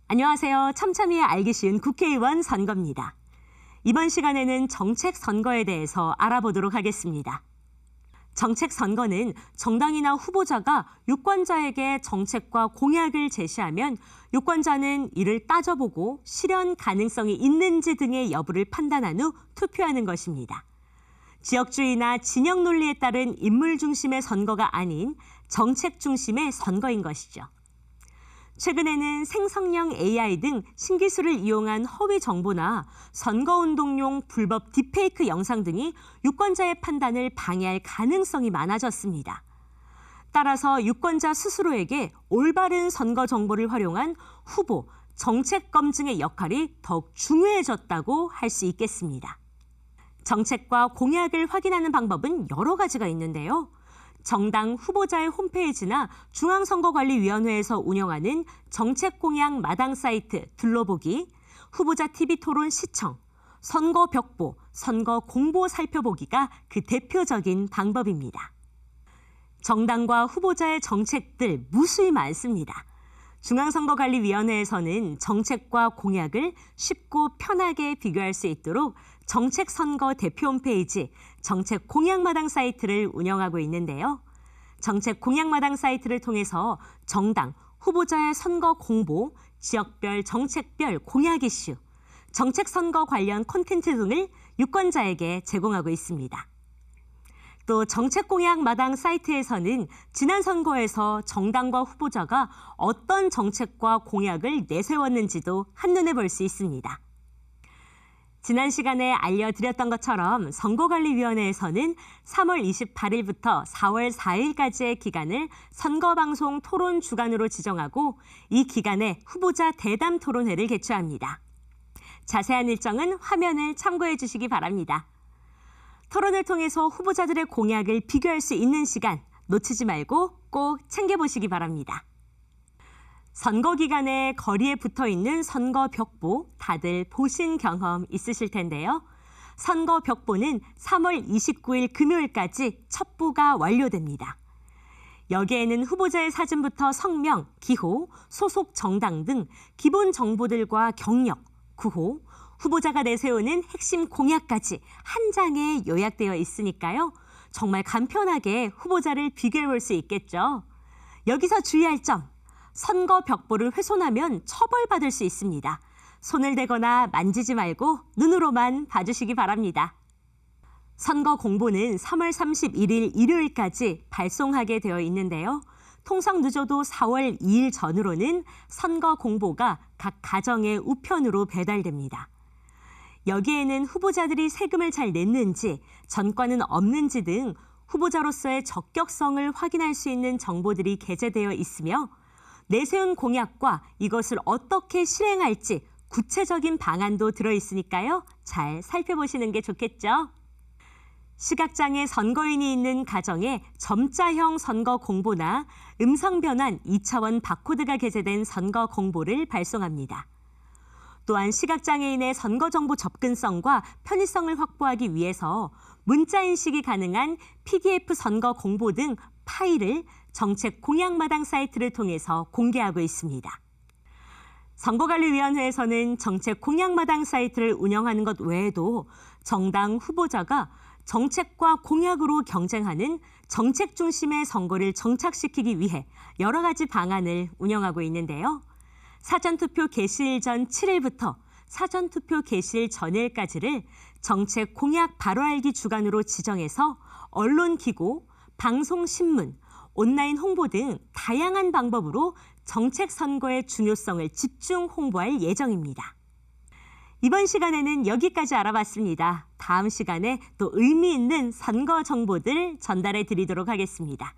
안녕하세요. 참참이의 알기 쉬운 국회의원 선거입니다. 이번 시간에는 정책 선거에 대해서 알아보도록 하겠습니다. 정책 선거는 정당이나 후보자가 유권자에게 정책과 공약을 제시하면 유권자는 이를 따져보고 실현 가능성이 있는지 등의 여부를 판단한 후 투표하는 것입니다. 지역주의나 진영 논리에 따른 인물 중심의 선거가 아닌 정책 중심의 선거인 것이죠. 최근에는 생성형 AI 등 신기술을 이용한 허위 정보나 선거운동용 불법 딥페이크 영상 등이 유권자의 판단을 방해할 가능성이 많아졌습니다. 따라서 유권자 스스로에게 올바른 선거 정보를 활용한 후보, 정책 검증의 역할이 더욱 중요해졌다고 할 수 있겠습니다. 정책과 공약을 확인하는 방법은 여러 가지가 있는데요. 정당 후보자의 홈페이지나 중앙선거관리위원회에서 운영하는 정책공약 마당 사이트 둘러보기, 후보자 TV 토론 시청, 선거 벽보, 선거 공보 살펴보기가 그 대표적인 방법입니다. 정당과 후보자의 정책들 무수히 많습니다. 중앙선거관리위원회에서는 정책과 공약을 쉽고 편하게 비교할 수 있도록 정책선거 대표 홈페이지 정책공약마당 사이트를 운영하고 있는데요. 정책공약마당 사이트를 통해서 정당, 후보자의 선거 공보, 지역별, 정책별 공약 이슈, 정책선거 관련 콘텐츠 등을 유권자에게 제공하고 있습니다. 또 정책공약마당 사이트에서는 지난 선거에서 정당과 후보자가 어떤 정책과 공약을 내세웠는지도 한눈에 볼 수 있습니다. 지난 시간에 알려드렸던 것처럼 선거관리위원회에서는 3월 28일부터 4월 4일까지의 기간을 선거방송 토론 주간으로 지정하고 이 기간에 후보자 대담 토론회를 개최합니다. 자세한 일정은 화면을 참고해 주시기 바랍니다. 토론을 통해서 후보자들의 공약을 비교할 수 있는 시간 놓치지 말고 꼭 챙겨보시기 바랍니다. 선거 기간에 거리에 붙어있는 선거 벽보 다들 보신 경험 있으실 텐데요. 선거 벽보는 3월 29일 금요일까지 첩부가 완료됩니다. 여기에는 후보자의 사진부터 성명, 기호, 소속 정당 등 기본 정보들과 경력, 구호, 후보자가 내세우는 핵심 공약까지 한 장에 요약되어 있으니까요. 정말 간편하게 후보자를 비교해 볼 수 있겠죠. 여기서 주의할 점. 선거 벽보를 훼손하면 처벌받을 수 있습니다. 손을 대거나 만지지 말고 눈으로만 봐주시기 바랍니다. 선거 공보는 3월 31일 일요일까지 발송하게 되어 있는데요. 통상 늦어도 4월 2일 전후로는 선거 공보가 각 가정의 우편으로 배달됩니다. 여기에는 후보자들이 세금을 잘 냈는지, 전과는 없는지 등 후보자로서의 적격성을 확인할 수 있는 정보들이 게재되어 있으며 내세운 공약과 이것을 어떻게 실행할지 구체적인 방안도 들어있으니까요. 잘 살펴보시는 게 좋겠죠. 시각장애 선거인이 있는 가정에 점자형 선거 공보나 음성 변환 2차원 바코드가 게재된 선거 공보를 발송합니다. 또한 시각장애인의 선거정보 접근성과 편의성을 확보하기 위해서 문자 인식이 가능한 PDF 선거 공보 등 파일을 정책 공약마당 사이트를 통해서 공개하고 있습니다. 선거관리위원회에서는 정책 공약마당 사이트를 운영하는 것 외에도 정당 후보자가 정책과 공약으로 경쟁하는 정책 중심의 선거를 정착시키기 위해 여러 가지 방안을 운영하고 있는데요. 사전투표 개시일 전 7일부터 사전투표 개시일 전일까지를 정책 공약 바로 알기 주간으로 지정해서 언론기고, 방송신문, 온라인 홍보 등 다양한 방법으로 정책 선거의 중요성을 집중 홍보할 예정입니다. 이번 시간에는 여기까지 알아봤습니다. 다음 시간에 또 의미 있는 선거 정보들 전달해 드리도록 하겠습니다.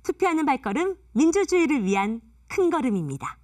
투표하는 발걸음, 민주주의를 위한 큰 걸음입니다.